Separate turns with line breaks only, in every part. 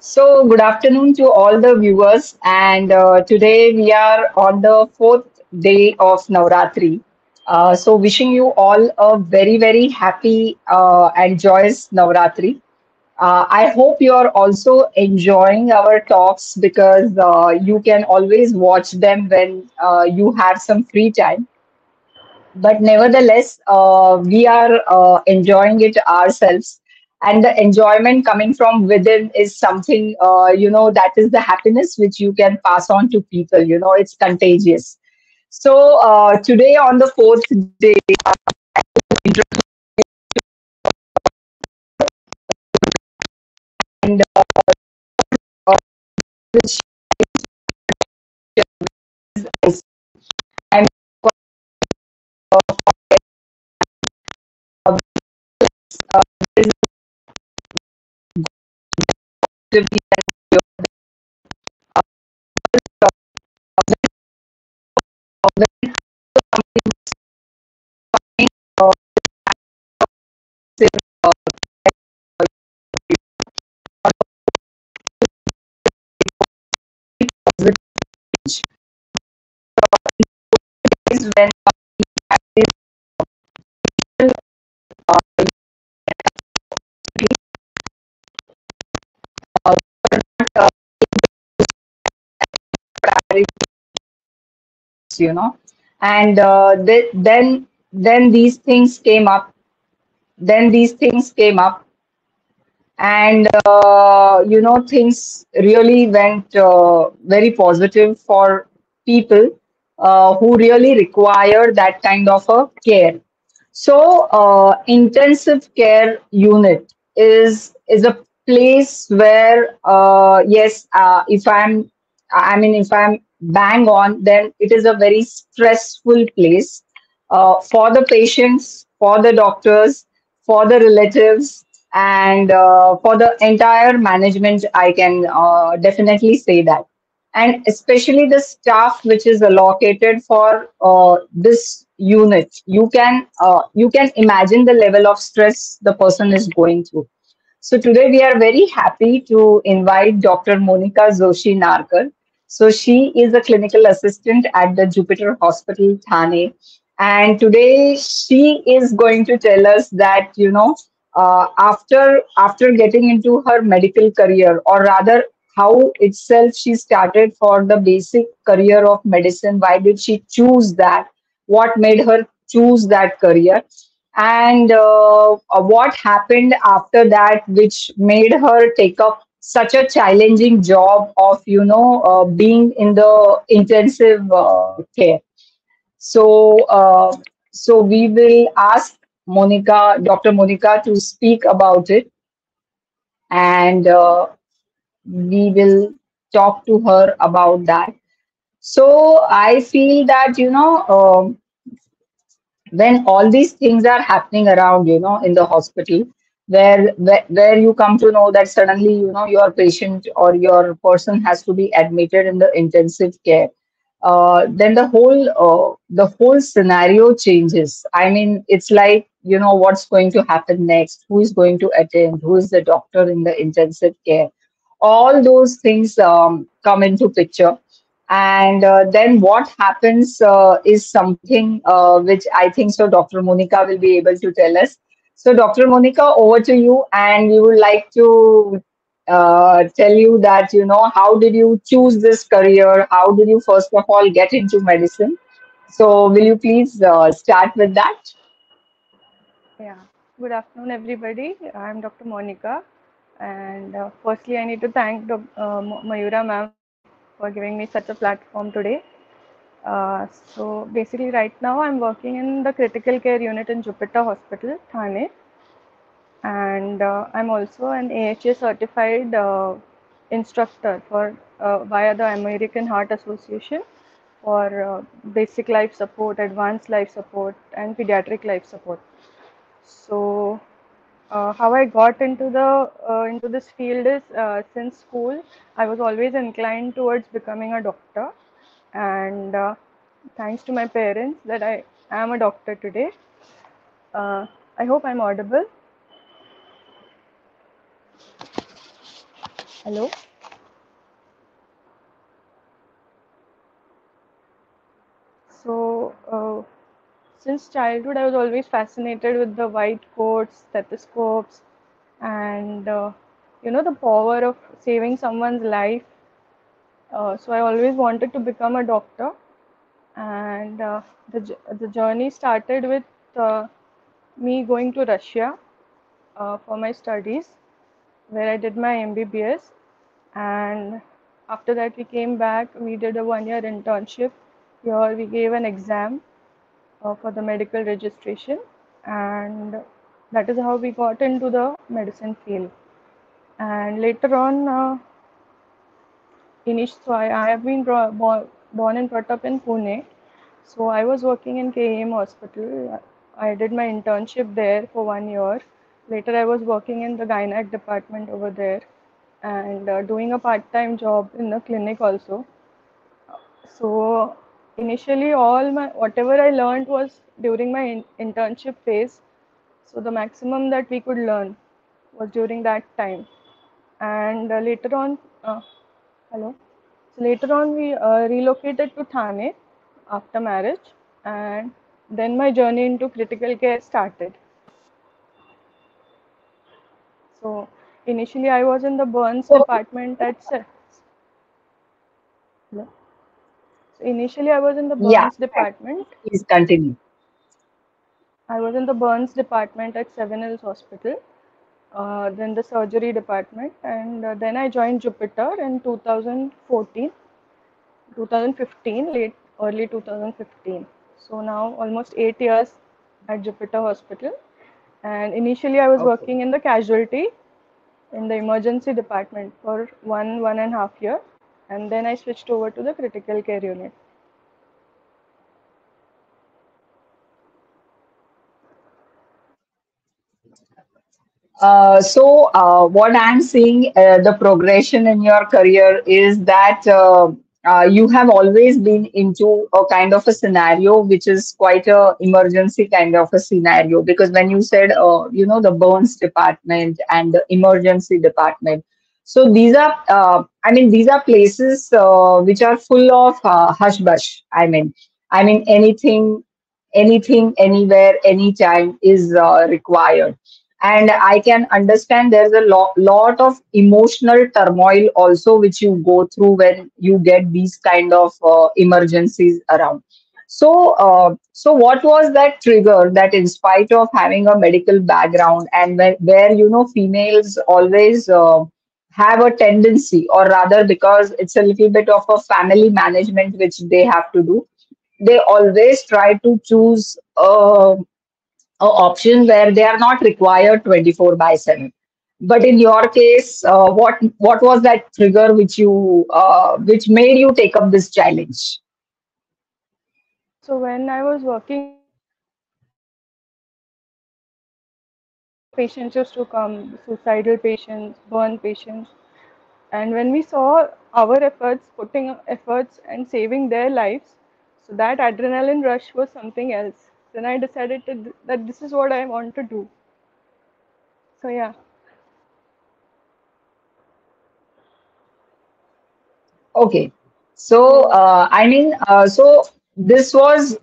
Good afternoon to all the viewers. And today we are on the fourth day of Navratri. Wishing you all a very, very happy and joyous Navratri. I hope you are also enjoying our talks because you can always watch them when you have some free time. But nevertheless, we are enjoying it ourselves. And the enjoyment coming from within is something, that is the happiness which you can pass on to people. It's contagious. Today on the fourth day, and which I'm uh, is uh, when uh, uh, and then these things came up. Then these things came up, and things really went very positive for people who really require that kind of a care. Intensive care unit is a place where, yes, if I'm bang on, then it is a very stressful place for the patients, for the doctors, for the relatives, and for the entire management. I can definitely say that, and especially the staff which is allocated for this unit. You can imagine the level of stress the person is going through. So today we are very happy to invite Dr. Monika Joshi Narkar. So she is a clinical assistant at the Jupiter Hospital, Thane. And today she is going to tell us that, after getting into her medical career, or rather how itself she started for the basic career of medicine, why did she choose that? What made her choose that career? And what happened after that which made her take up such a challenging job of being in the intensive care. So uh, so we will ask Monica, Dr. Monica, to speak about it, and we will talk to her about that. So I feel that when all these things are happening around, in the hospital, where you come to know that suddenly, your patient or your person has to be admitted in the intensive care, then the whole scenario changes. I mean, it's like, what's going to happen next, who is going to attend, who is the doctor in the intensive care. All those things come into picture, and then what happens is something which I think so Dr. Monica will be able to tell us. So, Dr. Monica, over to you, and we would like to tell you that, how did you choose this career? How did you, first of all, get into medicine? So, will you please start with that?
Yeah, good afternoon, everybody. I'm Dr. Monika, and firstly, I need to thank Mayura ma'am for giving me such a platform today. Basically, right now, I'm working in the critical care unit in Jupiter Hospital, Thane, and I'm also an AHA certified instructor for via the American Heart Association for basic life support, advanced life support, and pediatric life support. So, how I got into this field is since school, I was always inclined towards becoming a doctor, and thanks to my parents that I am a doctor today. I hope I'm audible. Hello. So, since childhood, I was always fascinated with the white coats, stethoscopes, and the power of saving someone's life. So, I always wanted to become a doctor, and the journey started with me going to Russia for my studies, where I did my MBBS, and after that we came back. We did a 1 year internship. Here we gave an exam for the medical registration, and that is how we got into the medicine field. And later on, I have been born and brought up in Pune. So I was working in KEM hospital. I did my internship there for 1 year. Later, I was working in the gynec department over there, and doing a part-time job in the clinic also. So initially, all my whatever I learned was during my internship phase. So the maximum that we could learn was during that time. And later on, hello. So later on, we relocated to Thane after marriage, and then my journey into critical care started. So initially, I was in the burns
Okay.
department at hello. So initially, I was in the
Yeah,
burns department.
please continue.
I was in the burns department at Seven Hills Hospital, then the surgery department, and then I joined Jupiter in 2014, 2015, early 2015. So now almost 8 years at Jupiter Hospital. And initially, I was
Okay.
working in the casualty in the emergency department for 1.5 year, and then I switched over to the critical care unit.
What I'm seeing, the progression in your career is that you have always been into a kind of a scenario which is quite a emergency kind of a scenario. Because when you said, the burns department and the emergency department, so these are places which are full of hush bush. I mean, anything, anywhere, anytime is required. And I can understand there's a lot of emotional turmoil also which you go through when you get these kind of emergencies around. So what was that trigger that, in spite of having a medical background, and where females always have a tendency, or rather, because it's a little bit of a family management which they have to do, they always try to choose a option where they are not required 24 by 7. But in your case, what was that trigger which made you take up this challenge?
So when I was working in Jupiter, a lot of patients used to come, suicidal patients, burn patients. And when we saw our efforts, putting efforts and saving their lives, so that adrenaline rush was something else. Then I decided that this is what I want to do. So yeah.
Okay. So,
So
this was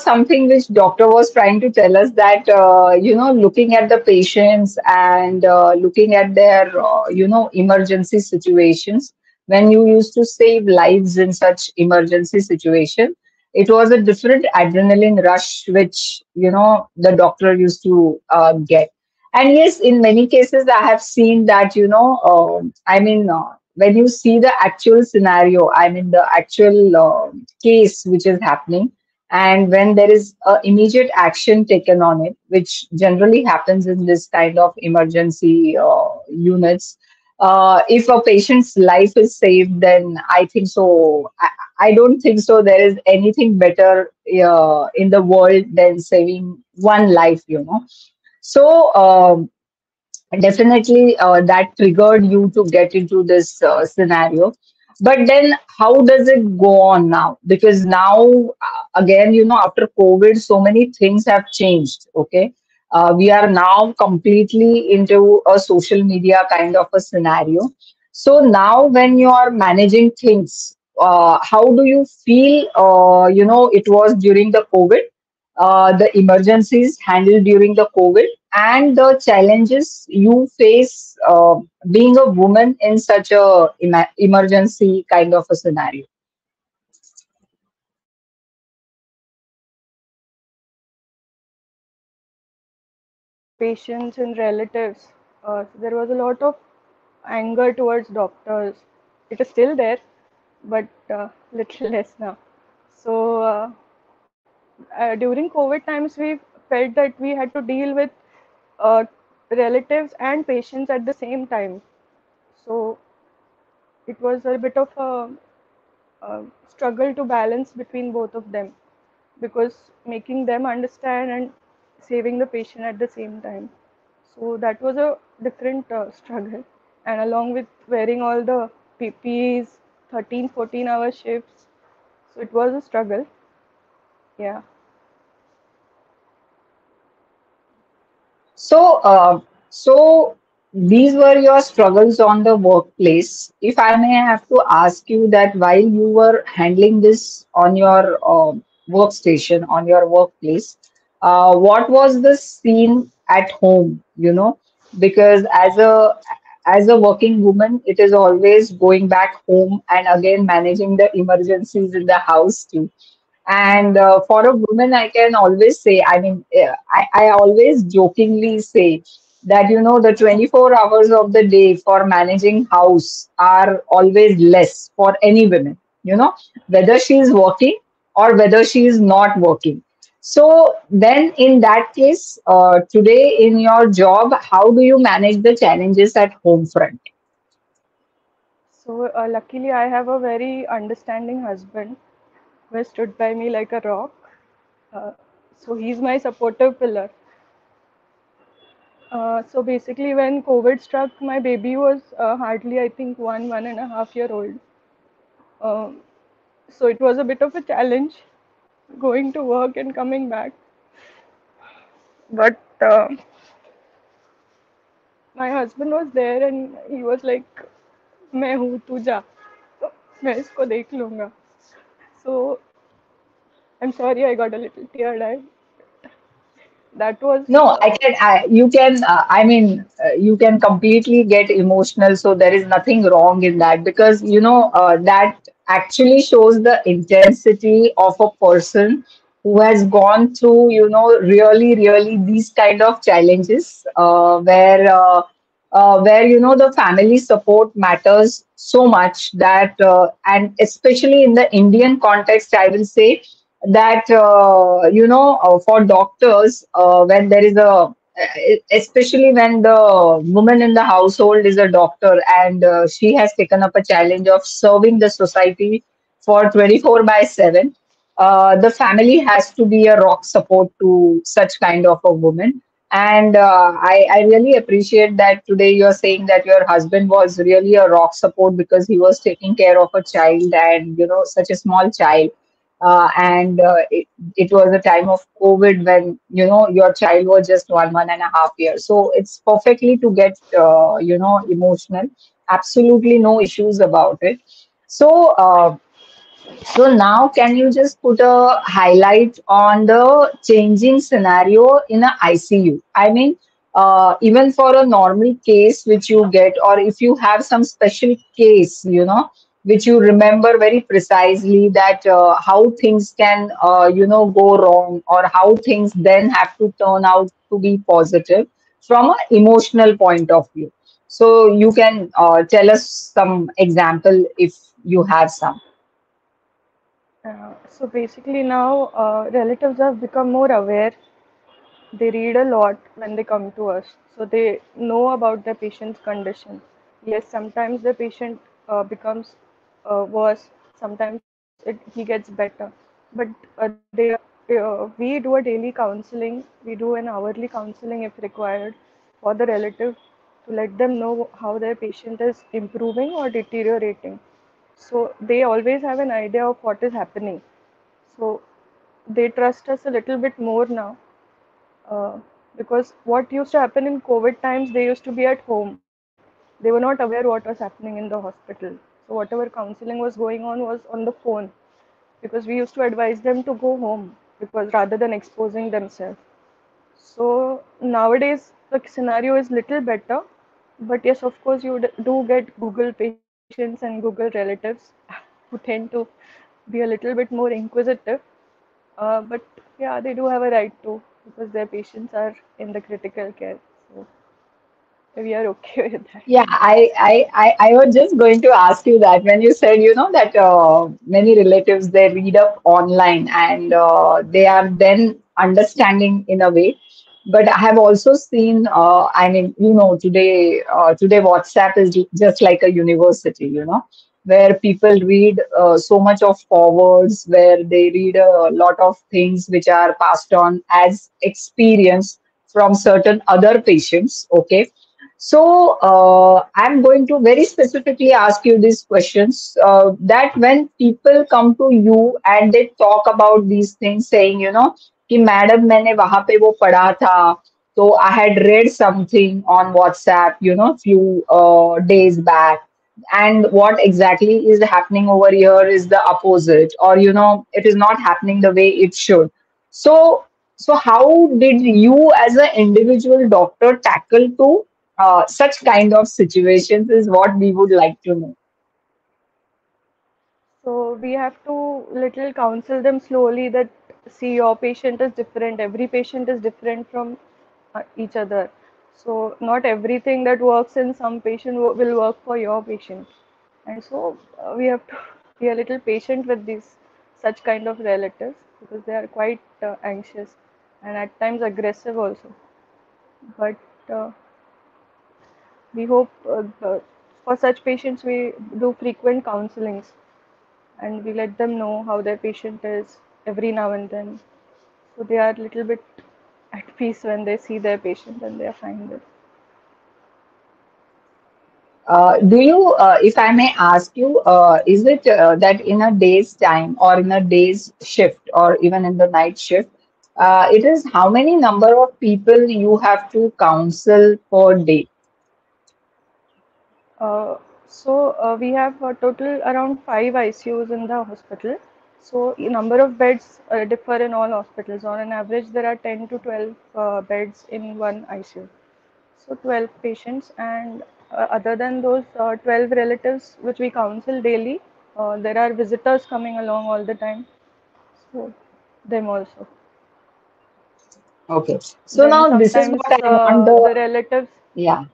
something which doctor was trying to tell us, that looking at the patients and looking at their emergency situations, when you used to save lives in such emergency situation, it was a different adrenaline rush which the doctor used to get. And yes, in many cases, I have seen that, when you see the actual scenario, I mean, the actual case which is happening, and when there is immediate action taken on it, which generally happens in this kind of emergency units, if a patient's life is saved, then I think so. I don't think so. There is anything better in the world than saving one life, So, definitely, that triggered you to get into this scenario. But then, how does it go on now? Because now, again, after COVID, so many things have changed. Okay. We are now completely into a social media kind of a scenario. So now, when you are managing things, how do you feel? It was during the COVID, the emergencies handled during the COVID, and the challenges you face being a woman in such a emergency kind of a scenario.
Patients and relatives. There was a lot of anger towards doctors. It is still there, but little less now. So during COVID times, we felt that we had to deal with uh, relatives and patients at the same time. So it was a bit of a struggle to balance between both of them, because making them understand and saving the patient at the same time. So that was a different struggle. And along with wearing all the PPEs, 13, 14-hour shifts. So it was a struggle. Yeah.
So these were your struggles on the workplace. If I may have to ask you that while you were handling this on your workstation, on your workplace, what was the scene at home? Because as a working woman, it is always going back home and again managing the emergencies in the house too. And for a woman, I can always say, I mean, I always jokingly say that, the 24 hours of the day for managing house are always less for any woman, whether she is working or whether she is not working. So then, in that case, today in your job, how do you manage the challenges at home front?
So luckily, I have a very understanding husband who has stood by me like a rock. Uh, so he's my supportive pillar. So basically, when COVID struck, my baby was hardly, I think, 1.5 year old. Um, so it was a bit of a challenge going to work and coming back. But my husband was there and he was like, मैं हूँ तू जा मैं इसको देख लूँगा. So I'm sorry I got a little teary eyed. That was
No, you can, I mean, you can completely get emotional. So there is nothing wrong in that because, that actually shows the intensity of a person who has gone through, really, really these kind of challenges where, the family support matters so much that, and especially in the Indian context, I will say that for doctors when there is especially when the woman in the household is a doctor and she has taken up a challenge of serving the society for 24 by 7, the family has to be a rock support to such kind of a woman. And I really appreciate that today you're saying that your husband was really a rock support because he was taking care of a child and such a small child, and it was a time of COVID when your child was just 1.5 years. So it's perfectly to get emotional. Absolutely no issues about it. So now, can you just put a highlight on the changing scenario in a ICU? I mean, even for a normal case which you get, or if you have some special case, which you remember very precisely that how things can, go wrong, or how things then have to turn out to be positive from an emotional point of view. So you can tell us some example if you have some.
so basically now relatives have become more aware. They read a lot when they come to us, so they know about their patient's condition. Yes, sometimes the patient becomes worse, sometimes he gets better, but we do a daily counseling, we do an hourly counseling if required for the relative to let them know how their patient is improving or deteriorating. So they always have an idea of what is happening. So they trust us a little bit more now. because what used to happen in COVID times, they used to be at home. They were not aware what was happening in the hospital. So whatever counseling was going on was on the phone, because we used to advise them to go home because rather than exposing themselves. So nowadays the scenario is little better, but yes, of course you do get Google patients and Google relatives who tend to be a little bit more inquisitive. But yeah, they do have a right to, because their patients are in the critical care. So we are okay with that.
Yeah, I was just going to ask you that when you said, that many relatives they read up online and they are then understanding in a way. But I have also seen, I mean, today WhatsApp is just like a university, where people read so much of forwards, where they read a lot of things which are passed on as experience from certain other patients. Okay, so I'm going to very specifically ask you these questions that when people come to you and they talk about these things, saying, कि madam मैंने वहां पे वो पढ़ा था, so I had read something on WhatsApp, few days back, and what exactly is happening over here is the opposite, or it is not happening the way it should. So, so how did you, as an individual doctor, tackle to such kind of situations? Is what we would like to know.
So we have to little counsel them slowly that, see, your patient is different. Every patient is different from each other. So not everything that works in some patient will work for your patient. And so we have to be a little patient with these such kind of relatives, because they are quite anxious and at times aggressive also. But we hope for such patients we do frequent counselings, and we let them know how their patient is every now and then, so they are a little bit at peace when they see their patient and they are fine with.
Do you, if I may ask you, is it that in a day's time or in a day's shift or even in the night shift, it is how many number of people you have to counsel per day?
Uh, we have a total around 5 ICUs in the hospital. So number of beds differ in all hospitals. On an average, there are 10 to 12 beds in one ICU. So 12 patients, and other than those 12 relatives which we counsel daily, there are visitors coming along all the time. So them also.
Okay. So
Then
now this is what
sometimes
I want the, yeah.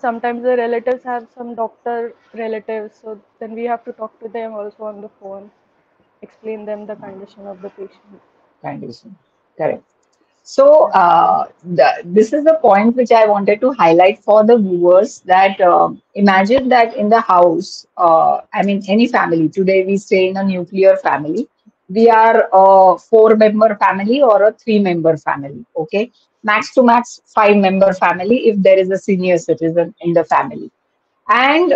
the relatives have some doctor relatives, so then we have to talk to them also on the phone, explain them the condition of the patient.
Condition. Correct. So,
Yeah.
this is the point which I wanted to highlight for the viewers that imagine that in the house, I mean, any family, today we stay in a nuclear family. We are a four-member family or a three-member family, okay? Max to max five-member family if there is a senior citizen in the family, and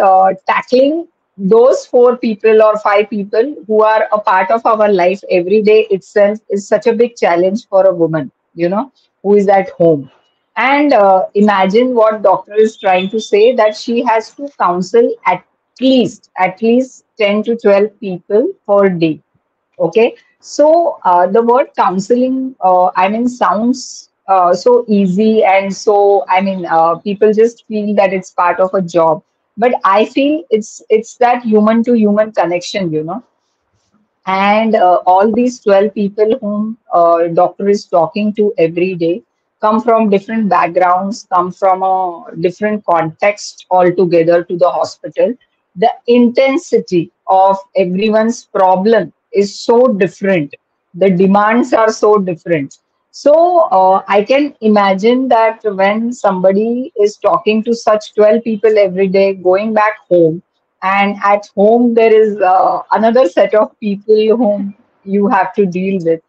tackling those four people or five people who are a part of our life every day itself is such a big challenge for a woman, who is at home. And imagine what doctor is trying to say, that she has to counsel at least 10 to 12 people per day. Okay, so the word counseling, I mean, sounds so easy, and so I mean, people just feel that it's part of a job. But I feel it's that human to human connection, and all these 12 people whom doctor is talking to every day come from different backgrounds, come from a different context altogether to the hospital. The intensity of everyone's problem is so different. The demands are so different. So I can imagine that when somebody is talking to such 12 people every day, going back home, and at home there is another set of people whom you have to deal with.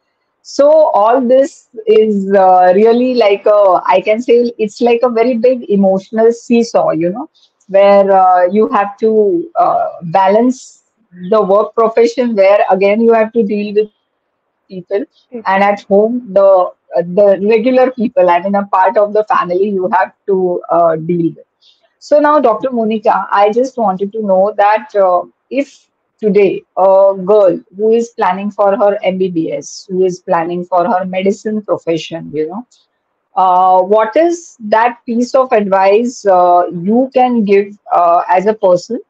So all this is really like a, I can say it's like a very big emotional seesaw, where you have to balance the work profession, where again you have to deal with your family, people, and
People.
at home the regular people. I mean, a part of the family you have to deal with. So now, Dr. Monica, I just wanted to know that if today a girl who is planning for her MBBS, who is planning for her medicine profession, what is that piece of advice you can give as a person,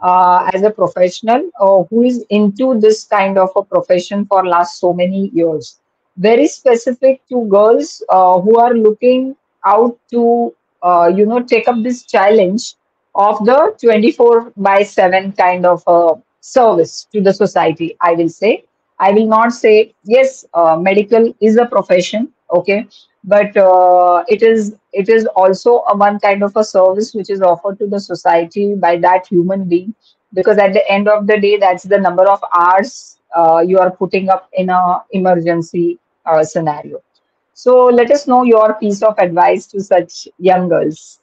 as a professional who is into this kind of a profession for last so many years? Very specific to girls who are looking out to, take up this challenge of the 24 by 7 kind of service to the society, I will say. I will not say, yes, medical is a profession, okay, but it is also a one kind of a service which is offered to the society by that human being, because at the end of the day that's the number of hours you are putting up in a emergency scenario. So let us know your piece of advice to such young girls.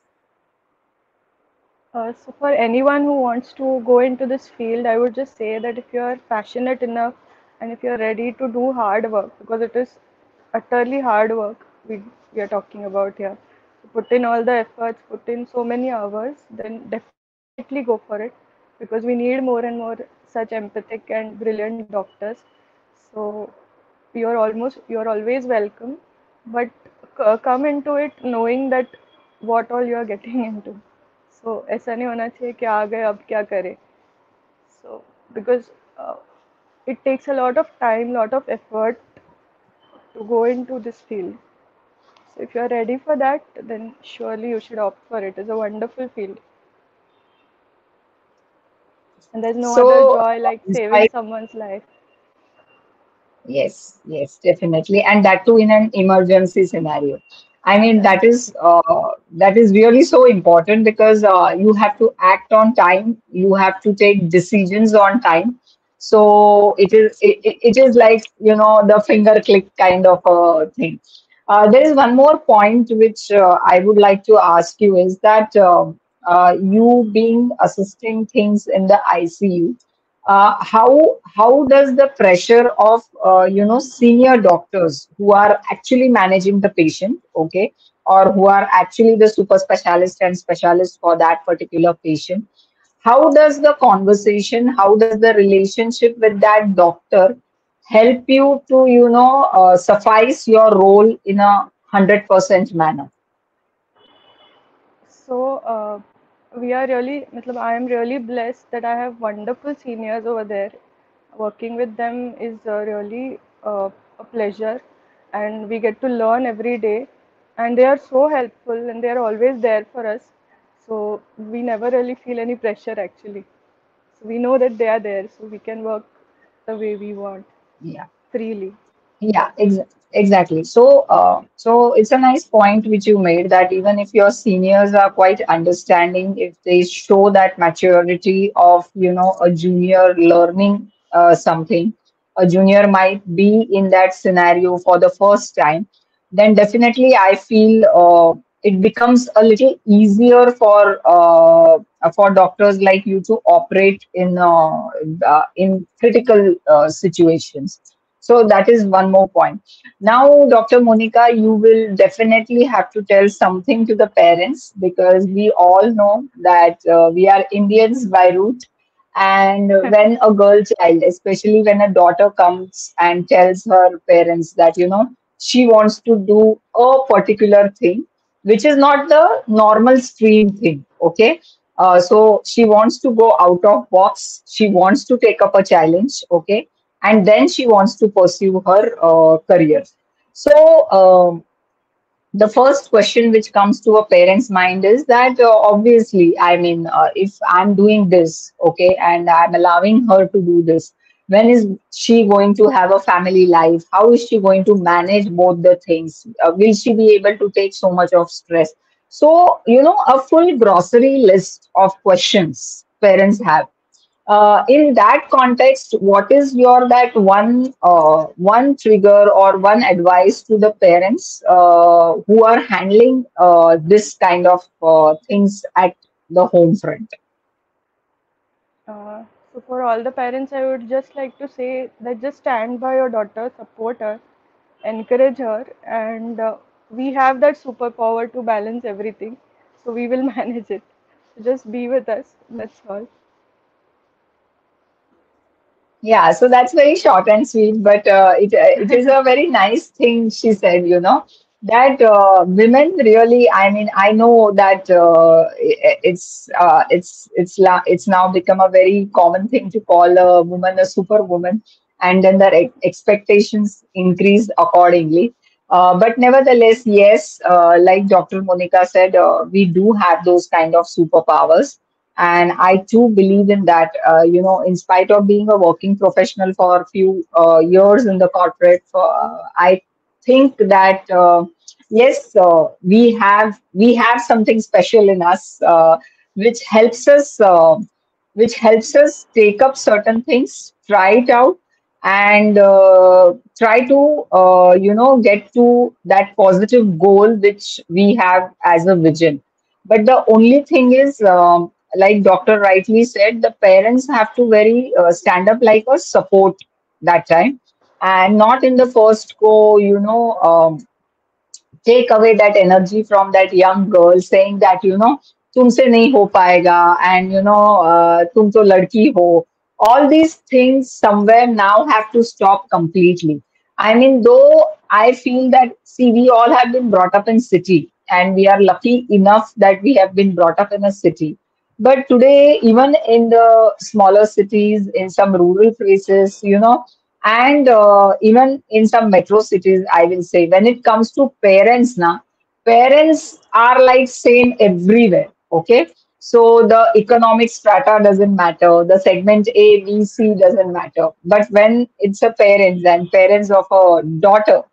So for anyone who wants to go into this field, I would just say that if you are passionate enough and if you're ready to do hard work, because it is utterly hard work we are talking about here, to put in all the efforts, put in so many hours, then definitely go for it, because we need more and more such empathic and brilliant doctors. So you're always welcome, but come into it knowing that what all you are getting into. So ऐसा नहीं होना चाहिए कि आ गए अब क्या करें. So because it takes a lot of time, lot of effort to go into this field. So if you are ready for that, then surely you should opt for it. It's a wonderful field, and there's no other
So
joy like saving
despite
someone's life.
Yes, yes, definitely, and that too in an emergency scenario. I mean,
Right.
that is really so important because you have to act on time, you have to take decisions on time. So it is like the finger click kind of a thing. There is one more point which I would like to ask you is that you being assisting things in the ICU, how does the pressure of senior doctors who are actually managing the patient, okay, or who are actually the super specialist and specialist for that particular patient, how does the conversation, how does the relationship with that doctor help you to suffice your role in a 100% manner?
So we are really, matlab, I am really blessed that I have wonderful seniors over there. Working with them is really a pleasure, and we get to learn every day. And they are so helpful, and they are always there for us. So we never really feel any pressure actually. So we know that they are there, so we can work the way we want
Yeah.
freely.
Yeah, exactly. So it's a nice point which you made that even if your seniors are quite understanding, if they show that maturity of, a junior learning something, a junior might be in that scenario for the first time, then definitely I feel it becomes a little easier for doctors like you to operate in critical situations. So that is one more point. Now, Dr. Monica, you will definitely have to tell something to the parents because we all know that we are Indians by root. And when a girl child, especially when a daughter comes and tells her parents that, she wants to do a particular thing, which is not the normal stream thing, okay? So she wants to go out of box. She wants to take up a challenge, okay? And then she wants to pursue her career. So the first question which comes to a parent's mind is that obviously, I mean, if I'm doing this, okay, and I'm allowing her to do this, when is she going to have a family life? How is she going to manage both the things? Will she be able to take so much of stress? So, a full grocery list of questions parents have. In that context, what is your that one trigger or one advice to the parents who are handling this kind of things at the home front?
So for all the parents, I would just like to say that just stand by your daughter, support her, encourage her, and we have that superpower to balance everything. So we will manage it. So just be with us. That's all.
Yeah, so that's very short and sweet, but it is a very nice thing she said, that women really. I mean, I know that it's now become a very common thing to call a woman a superwoman, and then their expectations increase accordingly. But nevertheless, yes, like Dr. Monica said, we do have those kind of superpowers, and I too believe in that. In spite of being a working professional for a few years in the corporate, I think that yes, we have something special in us, which helps us take up certain things, try it out, and try to get to that positive goal which we have as a vision. But the only thing is, like Doctor rightly said, the parents have to very stand up like a support that time, and not in the first go, take away that energy from that young girl, saying that तुमसे नहीं हो पाएगा, and तुम तो लड़की हो. All these things somewhere now have to stop completely. I mean, though I feel that, see, we all have been brought up in city, and we are lucky enough that we have been brought up in a city. But today, even in the smaller cities, in some rural places, and even in some metro cities, I will say, when it comes to parents, now parents are like same everywhere. Okay, so the economic strata doesn't matter, the segment A, B, C doesn't matter. But when it's a parents and parents of a daughter,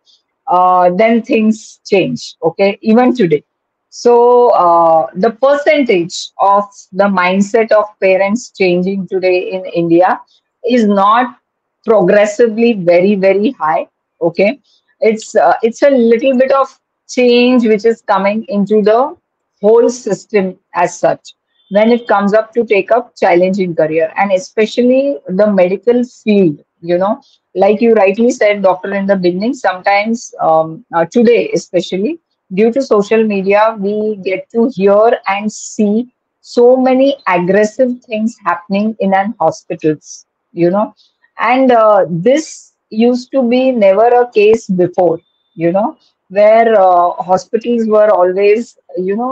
then things change. Okay, even today. So the percentage of the mindset of parents changing today in India is not progressively very very high. Okay, it's a little bit of change which is coming into the whole system as such, when it comes up to take up challenging career, and especially the medical field. Like you rightly said, doctor, in the beginning, sometimes today especially, due to social media, we get to hear and see so many aggressive things happening in an hospitals. And this used to be never a case before, you know where hospitals were always,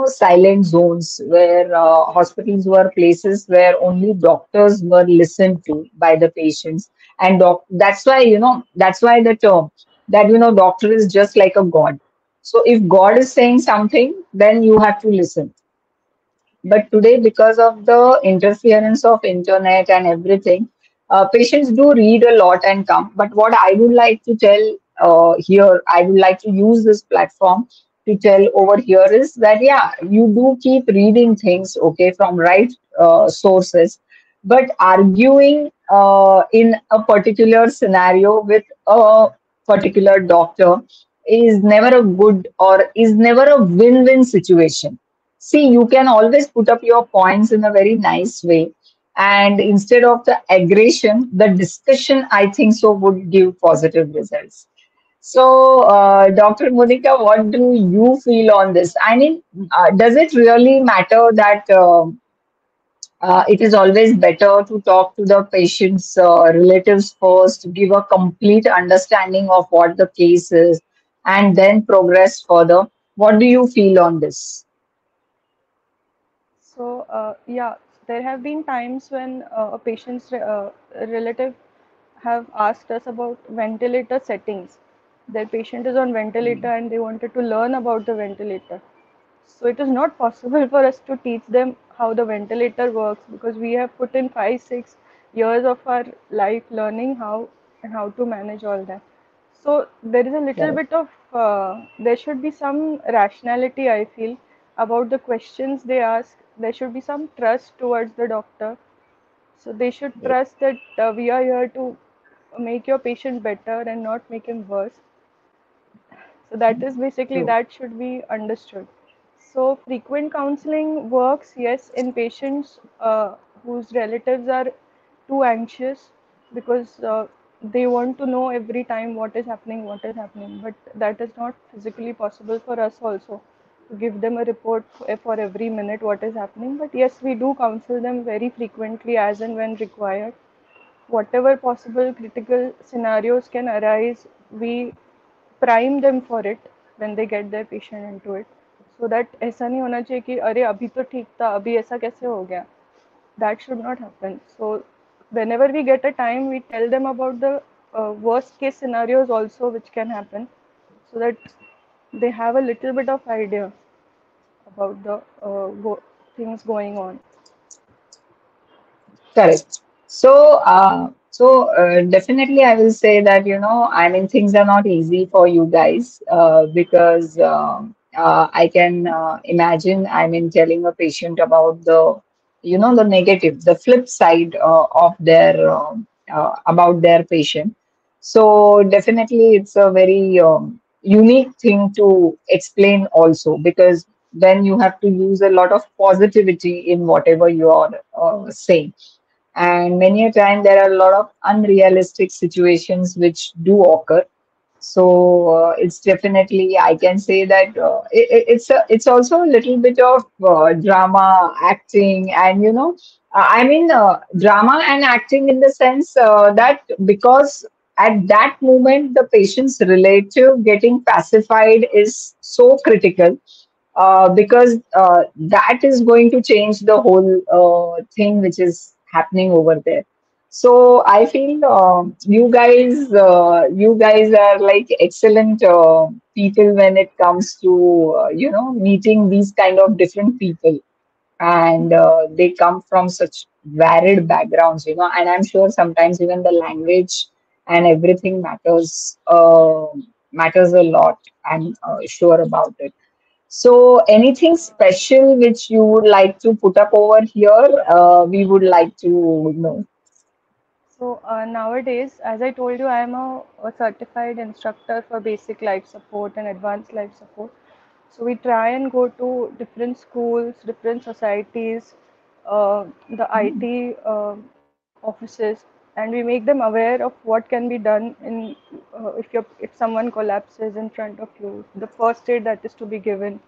silent zones, where hospitals were places where only doctors were listened to by the patients. And that's why the term that, doctor is just like a god. So if god is saying something, then you have to listen. But today, because of the interference of internet and everything, patients do read a lot and come. But what I would like to tell here, I would like to use this platform to tell over here is that, yeah, you do keep reading things, okay, from right sources, but arguing in a particular scenario with a particular doctor is never a good, or is never a win-win situation. See, you can always put up your points in a very nice way. And instead of the aggression, the discussion, I think so, would give positive results. So, Dr. Monika, what do you feel on this? I mean, does it really matter that it is always better to talk to the patient's relatives first, give a complete understanding of what the case is, and then progress further? What do you feel on this?
So, yeah, there have been times when a patient's relative have asked us about ventilator settings. Their patient is on ventilator and they wanted to learn about the ventilator. So it is not possible for us to teach them how the ventilator works because we have put in 5, 6 years of our life learning how and how to manage all that. So there is a little
Correct.
bit of there should be some rationality I feel about the questions they ask. There should be some trust towards the doctor. So they should
Yeah,
trust that we are here to make your patient better and not make him worse. So that is basically
true.
that should be understood. So frequent counseling works, yes, in patients whose relatives are too anxious because they want to know every time what is happening. But that is not physically possible for us also to give them a report for every minute what is happening. But yes, we do counsel them very frequently as and when required. Whatever possible critical scenarios can arise, we prime them for it when they get their patient into it, so that ऐसा नहीं होना चाहिए कि अरे अभी तो ठीक था अभी ऐसा कैसे हो गया. That should not happen. So whenever we get a time, we tell them about the worst case scenarios also which can happen, so that they have a little bit of idea about the things going on.
Correct. So definitely, I will say that, I mean, things are not easy for you guys because I can imagine, I mean, telling a patient about the negative, the flip side of their about their patient. So definitely, it's a very unique thing to explain also, because then you have to use a lot of positivity in whatever you are saying, and many a time there are a lot of unrealistic situations which do occur. So it's definitely, I can say that it's also a little bit of drama acting, and I mean drama and acting in the sense that because at that moment the patient's relative getting pacified is so critical, because that is going to change the whole thing which is happening over there. So I feel you guys are like excellent people when it comes to meeting these kind of different people, and they come from such varied backgrounds, and I'm sure sometimes even the language and everything matters a lot. I'm sure about it. So, anything special which you would like to put up over here? We would like to know.
So nowadays, as I told you, I am a certified instructor for basic life support and advanced life support. So we try and go to different schools, different societies, the IT offices, and we make them aware of what can be done in if someone collapses in front of you, the first aid that is to be given.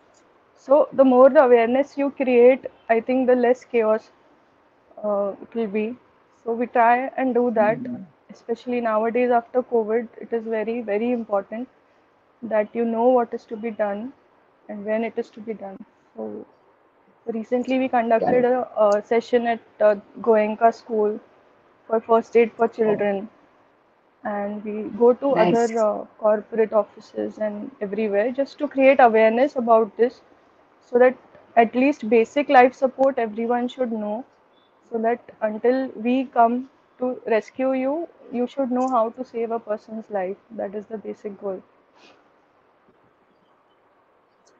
So the more the awareness you create, I think the less chaos it will be. So we try and do that, especially nowadays after COVID. It is very, very important that you know what is to be done and when it is to be done. So recently we conducted
Correct.
a session at Goenka School for first aid for
Oh,
children, and we go to other
nice.
corporate offices and everywhere just to create awareness about this, so that at least basic life support everyone should know, so that until we come to rescue you, you should know how to save a person's life. That is the basic goal.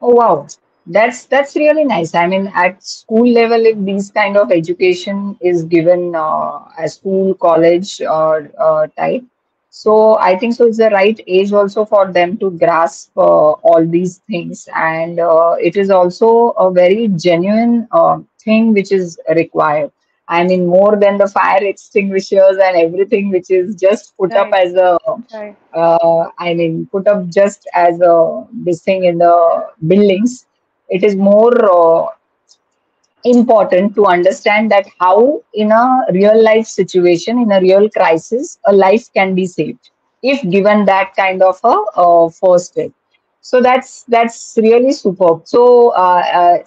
Oh wow, that's really nice. I mean, at school level, if these kind of education is given at school, college, or type, so I think so it's the right age also for them to grasp all these things, and it is also a very genuine thing which is required. I mean, more than the fire extinguishers and everything, which is just put up
Right,
as a
right,
I mean, put up just as a this thing in the buildings. It is more important to understand that how, in a real life situation, in a real crisis, a life can be saved if given that kind of a first aid. So that's really superb. So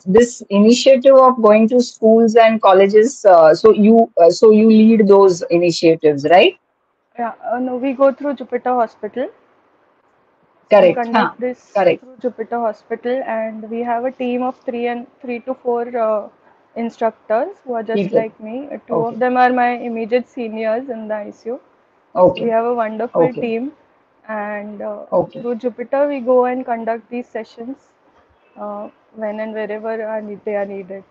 this initiative of going to schools and colleges, so you lead those initiatives, right?
yeah. No, we go through Jupiter Hospital. So we
Correct, huh?
conduct this
Correct.
through Jupiter Hospital, and we have a team of three to four instructors who are just
People.
like me. Two of
Okay.
them are my immediate seniors in the ICU. So we
Okay.
have a wonderful
Okay.
team, and
Okay.
through Jupiter we go and conduct these sessions when and wherever they are needed.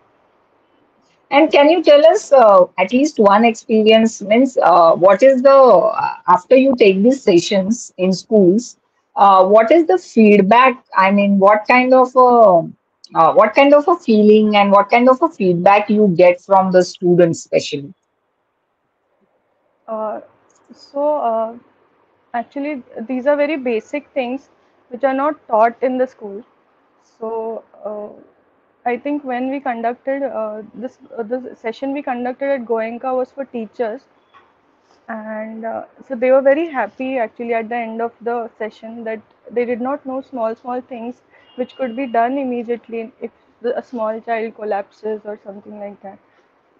And can you tell us at least one experience, means what is the after you take these sessions in schools, what is the feedback? I mean, what kind of a feeling and what kind of a feedback you get from the students, especially?
Uh, so, actually, these are very basic things which are not taught in the school. So, I think when we conducted this session we conducted at Goenka was for teachers, and so they were very happy actually at the end of the session that they did not know small things which could be done immediately if a small child collapses or something like that.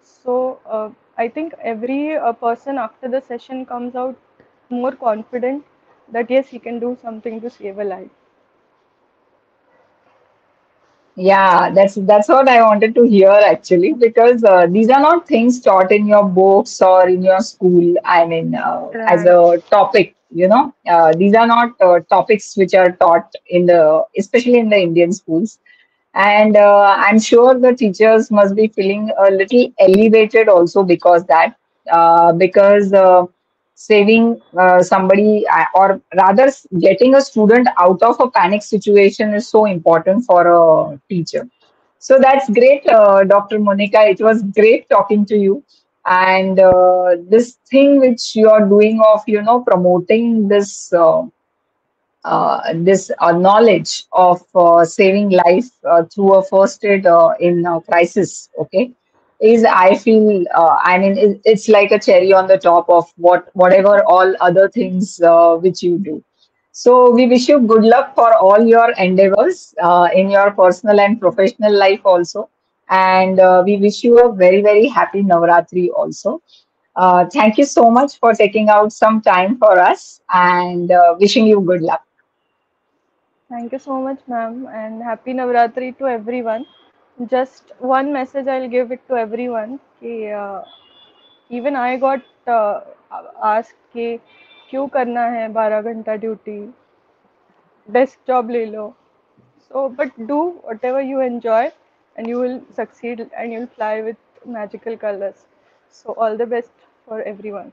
So I think every person after the session comes out more confident that yes, he can do something to save a life.
Yeah, that's what I wanted to hear actually, because these are not things taught in your books or in your school. I mean, as
Right.
a topic, these are not topics which are taught especially in the Indian schools. And I'm sure the teachers must be feeling a little elevated also because saving somebody, or rather getting a student out of a panic situation is so important for a teacher. So that's great, Dr. Monika. It was great talking to you. And this thing which you are doing of, promoting this knowledge of saving life through a first aid in crisis, okay, is, I feel, I mean, it's like a cherry on the top of whatever all other things which you do. So we wish you good luck for all your endeavors in your personal and professional life also. And we wish you a very, very happy Navratri also. Thank you so much for taking out some time for us, and wishing you good luck.
Thank you so much, ma'am, and happy Navratri to everyone. Just one message I'll give it to everyone. कि, even I got asked कि क्यों करना है 12 घंटा duty, desk job ले लो. So, but do whatever you enjoy, and you will succeed, and you'll fly with magical colors. So, all the best for everyone.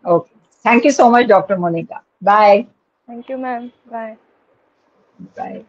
Okay. Thank you so much, Dr. Monica. Bye.
Thank you, ma'am. Bye.
Bye.